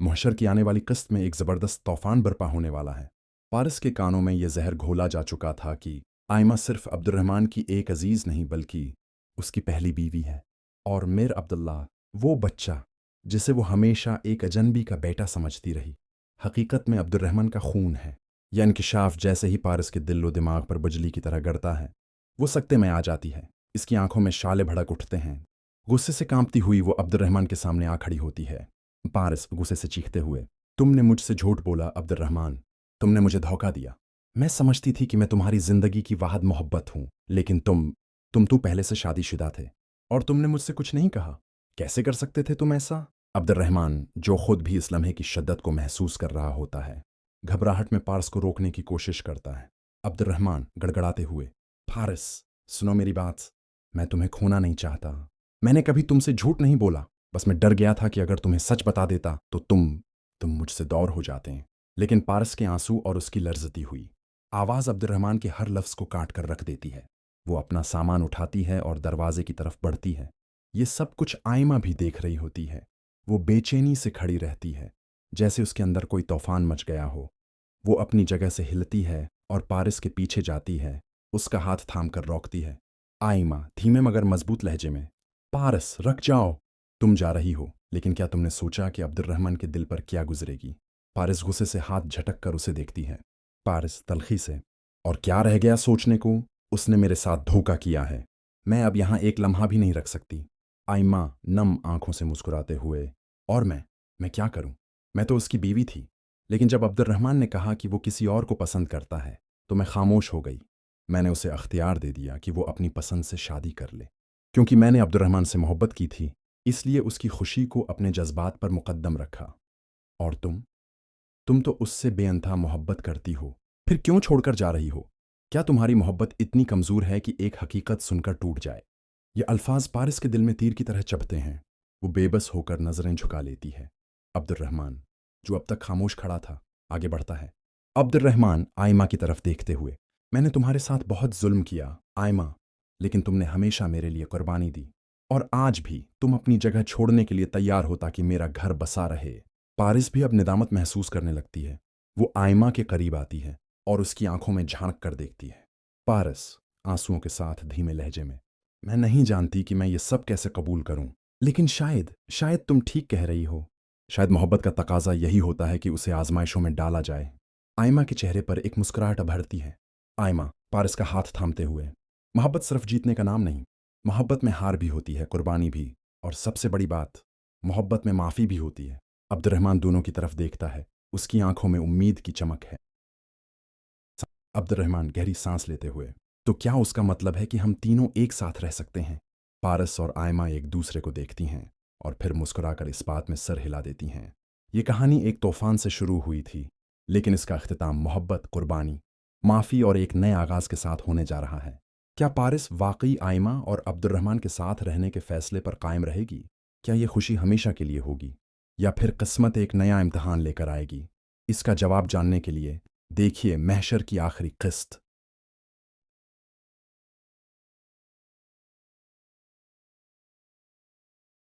محشر کی آنے والی قسط میں ایک زبردست طوفان برپا ہونے والا ہے۔ پارس کے کانوں میں یہ زہر گھولا جا چکا تھا کہ آئمہ صرف عبد الرحمن کی ایک عزیز نہیں بلکہ اس کی پہلی بیوی ہے، اور میر عبداللہ وہ بچہ جسے وہ ہمیشہ ایک اجنبی کا بیٹا سمجھتی رہی، حقیقت میں عبد الرحمن کا خون ہے۔ یہ انکشاف جیسے ہی پارس کے دل و دماغ پر بجلی کی طرح گڑتا ہے، وہ سکتے میں آ جاتی ہے، اس کی آنکھوں میں شعلے بھڑک اٹھتے ہیں۔ غصے سے کانپتی ہوئی وہ عبد الرحمن کے سامنے آ کھڑی ہوتی ہے۔ پارس غصے سے چیختے ہوئے، تم نے مجھ سے جھوٹ بولا عبد الرحمن، تم نے مجھے دھوکہ دیا۔ میں سمجھتی تھی کہ میں تمہاری زندگی کی واحد محبت ہوں، لیکن تم تو پہلے سے شادی شدہ تھے، اور تم نے مجھ سے کچھ نہیں کہا۔ کیسے کر سکتے تھے تم ایسا؟ عبد الرحمن، جو خود بھی اس لمحے کی شدت کو محسوس کر رہا ہوتا ہے، گھبراہٹ میں پارس کو روکنے کی کوشش کرتا ہے۔ عبد الرحمن گڑگڑاتے ہوئے، پارس سنو میری بات، میں تمہیں کھونا نہیں چاہتا، میں نے کبھی تم سے جھوٹ نہیں بولا، بس میں ڈر گیا تھا کہ اگر تمہیں سچ بتا دیتا تو تم مجھ سے دور ہو جاتے ہیں۔ لیکن پارس کے آنسو اور اس کی لرزتی ہوئی آواز عبد الرحمن کے ہر لفظ کو کاٹ کر رکھ دیتی ہے۔ وہ اپنا سامان اٹھاتی ہے اور دروازے کی طرف بڑھتی ہے۔ یہ سب کچھ آئمہ بھی دیکھ رہی ہوتی ہے۔ وہ بے چینی سے کھڑی رہتی ہے، جیسے اس کے اندر کوئی طوفان مچ گیا ہو۔ وہ اپنی جگہ سے ہلتی ہے اور پارس کے پیچھے جاتی ہے، اس کا ہاتھ تھام کر روکتی ہے۔ آئمہ دھیمے مگر مضبوط لہجے میں، پارس رک جاؤ، تم جا رہی ہو، لیکن کیا تم نے سوچا کہ عبد الرحمن کے دل پر کیا گزرے گی؟ پارس غصے سے ہاتھ جھٹک کر اسے دیکھتی ہے۔ پارس تلخی سے، اور کیا رہ گیا سوچنے کو؟ اس نے میرے ساتھ دھوکہ کیا ہے، میں اب یہاں ایک لمحہ بھی نہیں رکھ سکتی۔ آئمہ نم آنکھوں سے مسکراتے ہوئے، اور میں کیا کروں؟ میں تو اس کی بیوی تھی، لیکن جب عبد الرحمن نے کہا کہ وہ کسی اور کو پسند کرتا ہے تو میں خاموش ہو گئی۔ میں نے اسے اختیار دے دیا کہ وہ اپنی پسند سے شادی کر لے، کیونکہ میں نے عبد الرحمن سے محبت کی تھی، اس لیے اس کی خوشی کو اپنے جذبات پر مقدم رکھا۔ اور تم تو اس سے بے انتہا محبت کرتی ہو، پھر کیوں چھوڑ کر جا رہی ہو؟ کیا تمہاری محبت اتنی کمزور ہے کہ ایک حقیقت سن کر ٹوٹ جائے؟ یہ الفاظ پارس کے دل میں تیر کی طرح چبھتے ہیں۔ وہ بے بس ہو کر نظریں جھکا لیتی ہے۔ عبد الرحمن، جو اب تک خاموش کھڑا تھا، آگے بڑھتا ہے۔ عبد الرحمن آئمہ کی طرف دیکھتے ہوئے، میں نے تمہارے ساتھ بہت ظلم کیا آئمہ، لیکن تم نے ہمیشہ میرے لیے قربانی دی، اور آج بھی تم اپنی جگہ چھوڑنے کے لیے تیار ہو تاکہ میرا گھر بسا رہے۔ پارس بھی اب ندامت محسوس کرنے لگتی ہے۔ وہ آئمہ کے قریب آتی ہے اور اس کی آنکھوں میں جھانک کر دیکھتی ہے۔ پارس آنسوؤں کے ساتھ دھیمے لہجے میں نہیں جانتی کہ میں یہ سب کیسے قبول کروں، لیکن شاید تم ٹھیک کہہ رہی ہو، شاید محبت کا تقاضا یہی ہوتا ہے کہ اسے آزمائشوں میں ڈالا جائے۔ آئمہ کے چہرے پر ایک مسکراہٹ ابھرتی ہے۔ آئمہ پارس کا ہاتھ تھامتے ہوئے، محبت صرف جیتنے کا نام نہیں، محبت میں ہار بھی ہوتی ہے، قربانی بھی، اور سب سے بڑی بات، محبت میں معافی بھی ہوتی ہے۔ عبد الرحمن دونوں کی طرف دیکھتا ہے، اس کی آنکھوں میں امید کی چمک ہے۔ عبد الرحمن گہری سانس لیتے ہوئے، تو کیا اس کا مطلب ہے کہ ہم تینوں ایک ساتھ رہ سکتے ہیں؟ پارس اور آئمہ ایک دوسرے کو دیکھتی ہیں اور پھر مسکرا کر اس بات میں سر ہلا دیتی ہیں۔ یہ کہانی ایک طوفان سے شروع ہوئی تھی، لیکن اس کا اختتام محبت، قربانی، معافی اور ایک نئے آغاز کے ساتھ ہونے جا رہا ہے۔ کیا پارس واقعی آئمہ اور عبد الرحمن کے ساتھ رہنے کے فیصلے پر قائم رہے گی؟ کیا یہ خوشی ہمیشہ کے لیے ہوگی، یا پھر قسمت ایک نیا امتحان لے کر آئے گی؟ اس کا جواب جاننے کے لیے دیکھیے محشر کی آخری قسط۔